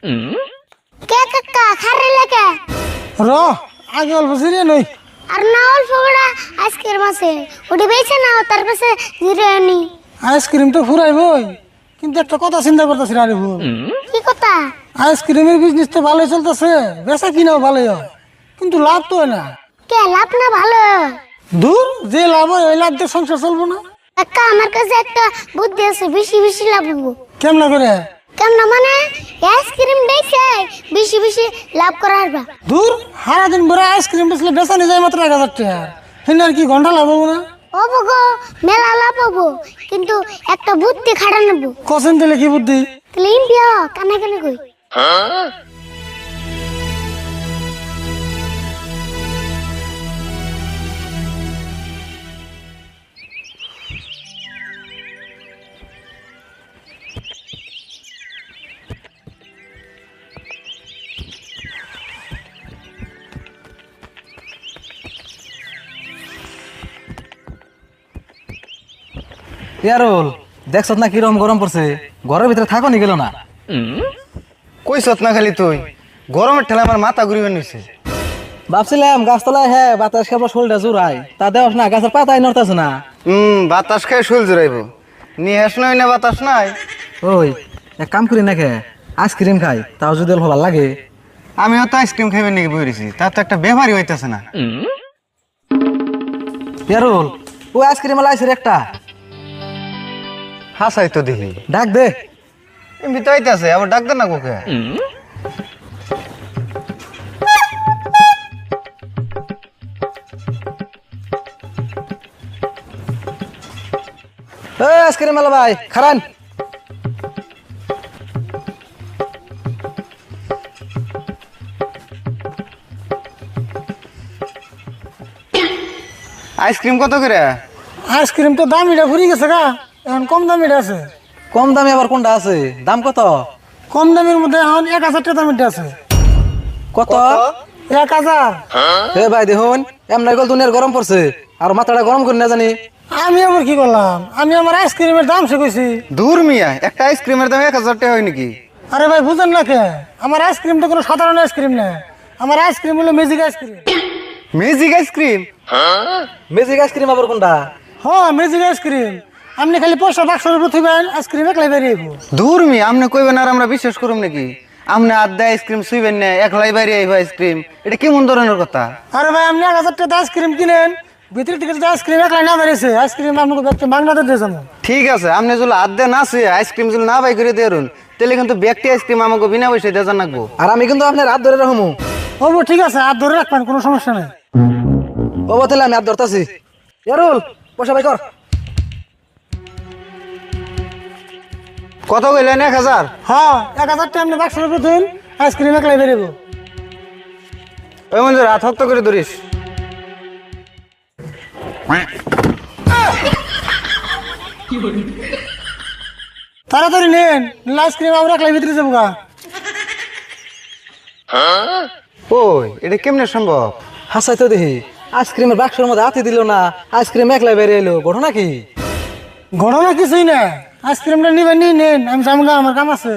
কে কাকা খারে লাগে র আগে অল্প জিরিয়ে নই আর না অল্প বড় আজকের মাসে ওটি বেঁচে নাও তার পাশে জিরানি আইসক্রিম তো ফুরাইবই কিন্তু একটা কথা চিন্তা করতেছি আরে ভুল কি কথা আইসক্রিমের বিজনেস তো ভালোই চলতেছে বেচা কিনাও ভালোই হয় কিন্তু লাভ তো হয় না কে লাভ না ভালো দূর যে লাভ হয় ওই লাভ দিয়ে সংসার চলবো না কাকা আমার কাছে একটা বুদ্ধি আছে বেশি বেশি লাভ হবো কেমন করে কেমন মানে আইসক্রিম বেচে বেশি বেশি লাভ করা হারবা দূর সারাদিন ভরে আইসক্রিম বেচলে বেচা নিয়ে যায় মাত্র 1000 টাকা হেন আর কি ঘন্টা লাভ হবো না হবো গো মেলা লাভ হবো কিন্তু একটা বুদ্ধি খাড়া নেবো কসেন দিলে কি বুদ্ধি ক্লিন দিও কানে কানে কই ইয়ারুল দেখছ না কিরকম গরম পড়ছে ঘরের ভিতরে থাকো নি গেল না কইছত না খালি তুই গরমের ঠেলা আমার মাথা ঘুরিবে নিছে ভাবছিলাম গাছতলায় হ্যাঁ বাতাস খাবার শরীরটা জোড়ায় তা দেওয়াস না গাছের পাতাই নড়তেছে না বাতাস খাই শুল জুড়াইব নিয়ে হাস নাই না বাতাস নাই ওই এক কাম করি নাকি আইসক্রিম খাই তাও যদি অল্প ভালো লাগে আমিও তো আইসক্রিম খাইবে নাকি বইরেছি তার তো একটা ব্যাপারই হইতেছে না ইয়ারুল ওই আইসক্রিম আলা আইসের একটা হাসাই তো দিলি ডাক দে এমনি তো আইতাছে আবার ডাক দে না কোকে এই আইসক্রিম আলা ভাই খারান আইসক্রিম কত করে আইসক্রিম তো দামিটা ফুরি গেছে গা এখন কম দামিটা আছে কম দামে আবার কোনটা আছে দাম কত কম দামের মধ্যে এখন 1000 টাকা দামিটা আছে কত 1000 হে ভাই দেখুন এমন গল দুনিয়ার গরম পড়ছে আর মাথাটা গরম করে না জানি আমি আবার কি করলাম আমি আমার আইসক্রিমের দাম শিখেছি দূর মিয়া একটা আইসক্রিমের দাম 1000 টাকা হয় নাকি আরে ভাই বুঝেন না কে আমার আইসক্রিম তো কোনো সাধারণ আইসক্রিম না আমার আইসক্রিম হলো magic ice cream magic ice cream magic ice cream আবার কোনটা হ্যাঁ ম্যাজিক আইসক্রিম আপনি খালি পয়সা বাক্সের উপর থইবেন আইসক্রিম একলাই বেরিয়ে আইবো দূর মিয়া আমনে কইবেন আর আমরা বিশ্বাস করুম নাকি আমনে আড্ডা আইসক্রিম সুইবেন না একলাই বাইরে আইব আইসক্রিম এটা কেমন ধরনের কথা আরে ভাই আপনি 1000 টাকা আইসক্রিম কিনেন ভিতরে থেকে যদি আইসক্রিম একলাই না বেরিয়েছে আইসক্রিম আপনাকে ব্যক্তি বাংলাতে দিয়ে যাবো ঠিক আছে আপনি যদি আড্ডা না শুয়ে আইসক্রিম যদি না বাই করে দেরুন তাহলে কিন্তু ব্যক্তি আইসক্রিম আমাকে বিনা পয়সায় দিয়ে জানাবো আর আমি কিন্তু আপনার হাত ধরে রাখবো হবো ঠিক আছে হাত ধরে রাখবেন কোনো সমস্যা নেই ও তাহলে আমি হাত ধরতেছি ইয়ারুল পয়সা ভাই কর কত কইলেন 1000 হ্যাঁ 1000 টাকা আপনি বাক্সের উপর থইন আইসক্রিম একলাই বেরিয়ে ওই মঞ্জুর রাত হক্ত করে ধরিস তাড়াতাড়ি নেন আইসক্রিম আমরা একলাই ভিতরে যাবো গা ওই এটা কেমনে সম্ভব হাসাই তো দেখি আইসক্রিমের বাক্সের মধ্যে হাতে দিল না আইসক্রিম একলাই বেরিয়ে এলো ঘটনা কি ঘটনা কিছুই না আইসক্রিমটা নিবেন নিয়ে নেন আমি যাবো গা আমার কাম আছে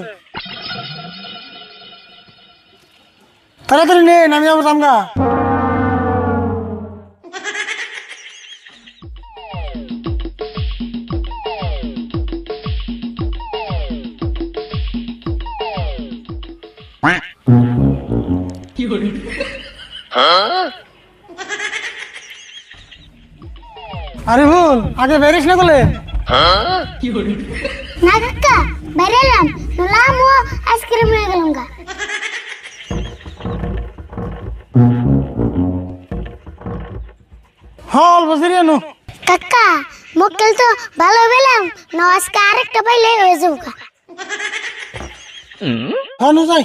তাড়াতাড়ি নেন আমি আবার যাবো গা আরে ভুল আগে বেরিস না বলে না কাকা বেরেলাম নাম ও আইসক্রিম নিয়ে গেলাম গা হল বসে নো কাকা মক্কেল তো ভালো পেলাম না আজকে আরেকটা পাইলে হয়ে যাবো গা হল যাই